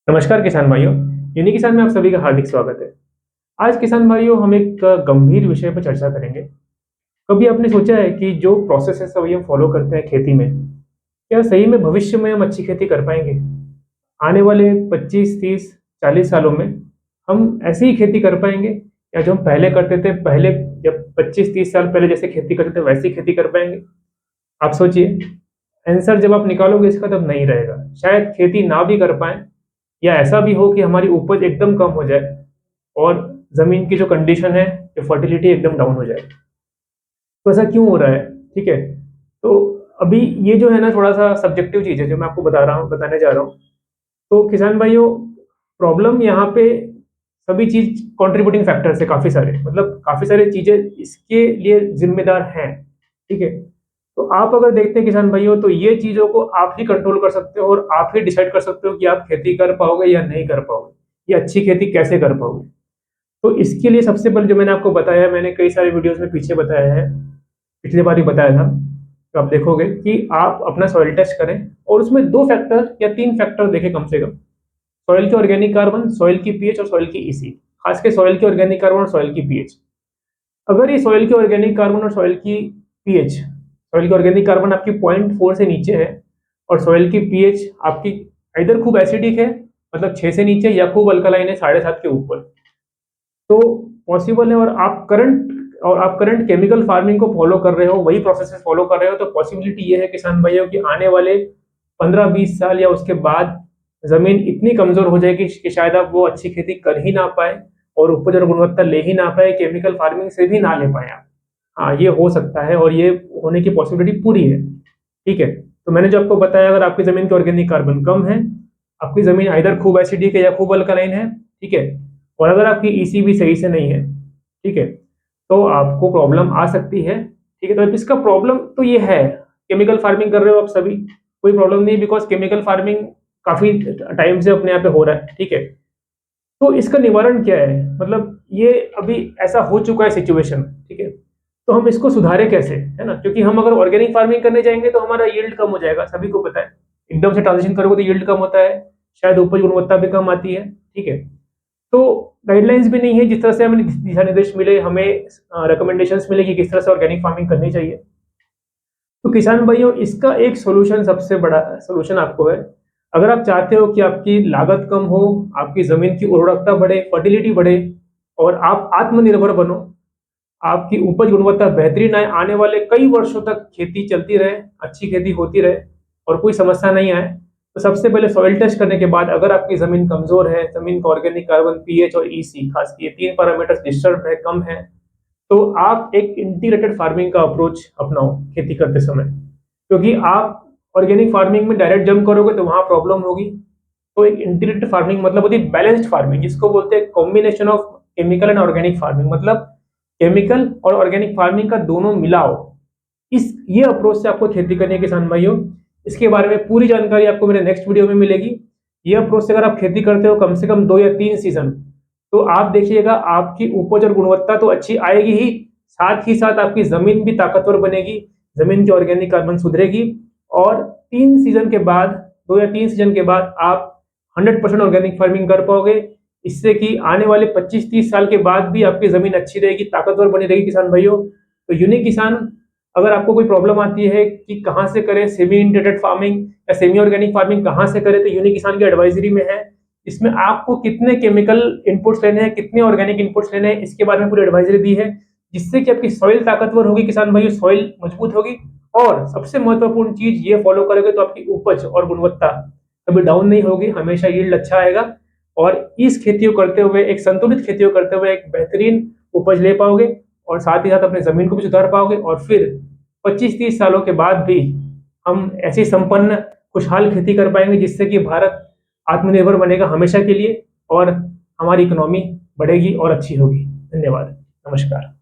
नमस्कार किसान भाइयों। यूनी किसान में आप सभी का हार्दिक स्वागत है। आज किसान भाइयों हम एक गंभीर विषय पर चर्चा करेंगे। कभी आपने सोचा है कि जो प्रोसेसेस अभी हम फॉलो करते हैं खेती में, क्या सही में भविष्य में हम अच्छी खेती कर पाएंगे? आने वाले 25, 30, 40 सालों में हम ऐसी ही खेती कर पाएंगे, या जो हम पहले करते थे, पहले जब 25-30 साल पहले जैसे खेती करते थे वैसी खेती कर पाएंगे? आप सोचिए। आंसर जब आप निकालोगे इसका तब नहीं रहेगा। शायद खेती ना भी कर पाए, या ऐसा भी हो कि हमारी उपज एकदम कम हो जाए और ज़मीन की जो कंडीशन है, जो फर्टिलिटी एकदम डाउन हो जाए। तो ऐसा क्यों हो रहा है? ठीक है। तो अभी ये जो है ना, थोड़ा-सा सब्जेक्टिव चीज़ है जो मैं आपको बताने जा रहा हूँ। तो किसान भाइयों, प्रॉब्लम यहाँ पे सभी चीज़ कंट्रीब्यूटिंग फैक्टर्स है काफ़ी सारे, मतलब काफ़ी सारी चीज़ें इसके लिए ज़िम्मेदार हैं। ठीक है? तो आप अगर देखते हैं किसान भाइयों, तो ये चीज़ों को आप ही कंट्रोल कर सकते हो और आप ही डिसाइड कर सकते हो कि आप खेती कर पाओगे या नहीं कर पाओगे, या अच्छी खेती कैसे कर पाओगे। तो इसके लिए सबसे पहले जो मैंने आपको बताया, मैंने कई सारे वीडियोज़ में पीछे बताया है, पिछली बार भी बताया था। तो आप देखोगे कि आप अपना सॉइल टेस्ट करें और उसमें 2 फैक्टर या 3 फैक्टर देखें कम से कम। सॉइल की ऑर्गेनिक कार्बन, सॉइल की पीएच और सॉइल की ईसी। खास के सॉइल की ऑर्गेनिक कार्बन और सॉइल की पीएच। अगर ये सॉइल की ऑर्गेनिक कार्बन और सॉइल की पीएच, सॉइल की ऑर्गेनिक कार्बन आपकी 0.4 से नीचे है और सॉइल की पीएच आपकी इधर खूब एसिडिक है, मतलब 6 से नीचे, या खूब अल्कलाइन है 7.5 के ऊपर, तो पॉसिबल है। और आप करंट केमिकल फार्मिंग को फॉलो कर रहे हो, वही प्रोसेसेस फॉलो कर रहे हो, तो पॉसिबिलिटी ये है किसान भाइयों कि आने वाले 15-20 साल या उसके बाद जमीन इतनी कमजोर हो जाएगी कि शायद आप वो अच्छी खेती कर ही ना पाए और उपज और गुणवत्ता ले ही ना पाए, केमिकल फार्मिंग से भी ना ले पाए आप। हाँ, ये हो सकता है और ये होने की पॉसिबिलिटी पूरी है। ठीक है। तो मैंने जो आपको बताया, अगर आपकी जमीन की ऑर्गेनिक कार्बन कम है, आपकी जमीन इधर खूब एसिडिक है या खूब अल्कलाइन है, ठीक है, और अगर आपकी ईसी भी सही से नहीं है, ठीक है, तो आपको प्रॉब्लम आ सकती है। ठीक है। तो इसका प्रॉब्लम तो ये है, केमिकल फार्मिंग कर रहे हो आप सभी, कोई प्रॉब्लम नहीं, बिकॉज केमिकल फार्मिंग काफी टाइम से अपने यहाँ पे हो रहा है। ठीक है। तो इसका निवारण क्या है? मतलब ये अभी ऐसा हो चुका है सिचुएशन, ठीक है, तो हम इसको सुधारे कैसे, है ना? क्योंकि हम अगर ऑर्गेनिक फार्मिंग करने जाएंगे तो हमारा यील्ड कम हो जाएगा, सभी को पता है। एकदम से ट्रांजिशन करोगे तो यील्ड कम होता है, शायद उपज गुणवत्ता भी कम आती है। ठीक है। तो गाइडलाइंस भी नहीं है जिस तरह से हमें दिशा निर्देश मिले, हमें रिकमेंडेशंस मिले कि किस तरह से ऑर्गेनिक फार्मिंग करनी चाहिए। तो किसान भाइयों, इसका एक सोल्यूशन, सबसे बड़ा सोल्यूशन आपको है। अगर आप चाहते हो कि आपकी लागत कम हो, आपकी जमीन की उर्वरकता बढ़े, फर्टिलिटी बढ़े और आप आत्मनिर्भर बनो, आपकी उपज गुणवत्ता बेहतरीन आए, आने वाले कई वर्षों तक खेती चलती रहे, अच्छी खेती होती रहे और कोई समस्या नहीं आए, तो सबसे पहले सॉइल टेस्ट करने के बाद अगर आपकी जमीन कमजोर है, जमीन का ऑर्गेनिक कार्बन, पीएच और ईसी, खास ये 3 पैरामीटर्स डिस्टर्ब है, कम है, तो आप एक इंटीग्रेटेड फार्मिंग का अप्रोच अपनाओ खेती करते समय। क्योंकि आप ऑर्गेनिक फार्मिंग में डायरेक्ट जंप करोगे तो वहां प्रॉब्लम होगी। तो एक इंटीग्रेटेड फार्मिंग मतलब होती है बैलेंस्ड फार्मिंग, जिसको बोलते हैं combination of chemical and organic farming, मतलब केमिकल और ऑर्गेनिक फार्मिंग का दोनों मिलाओ। इस ये अप्रोच से आपको खेती करनी है किसान भाइयों। इसके बारे में पूरी जानकारी आपको मेरे नेक्स्ट वीडियो में मिलेगी। ये अप्रोच से अगर आप खेती करते हो कम से कम 2 या 3 सीजन, तो आप देखिएगा आपकी उपज और गुणवत्ता तो अच्छी आएगी ही साथ आपकी जमीन भी ताकतवर बनेगी, जमीन की ऑर्गेनिक कार्बन सुधरेगी और 3 सीजन के बाद, 2 या 3 सीजन के बाद आप 100% ऑर्गेनिक फार्मिंग कर पाओगे। इससे कि आने वाले 25-30 साल के बाद भी आपकी जमीन अच्छी रहेगी, ताकतवर बनी रहेगी किसान भाइयों। तो यूनिक किसान, अगर आपको कोई प्रॉब्लम आती है कि कहाँ से करें सेमी इंटीग्रेटेड फार्मिंग या सेमी ऑर्गेनिक फार्मिंग कहाँ से करें, तो यूनिक किसान की एडवाइजरी में है। इसमें आपको कितने केमिकल इनपुट्स लेने हैं, कितने ऑर्गेनिक इनपुट्स लेने हैं, इसके बारे में पूरी एडवाइजरी दी है, जिससे कि आपकी सॉइल ताकतवर होगी किसान भाइयों, सॉइल मजबूत होगी। और सबसे महत्वपूर्ण चीज ये फॉलो करोगे तो आपकी उपज और गुणवत्ता कभी डाउन नहीं होगी, हमेशा यील्ड अच्छा आएगा और इस खेती को करते हुए, एक संतुलित खेती को करते हुए एक बेहतरीन उपज ले पाओगे और साथ ही साथ अपने जमीन को भी सुधार पाओगे। और फिर 25-30 सालों के बाद भी हम ऐसी संपन्न खुशहाल खेती कर पाएंगे जिससे कि भारत आत्मनिर्भर बनेगा हमेशा के लिए और हमारी इकोनॉमी बढ़ेगी और अच्छी होगी। धन्यवाद। नमस्कार।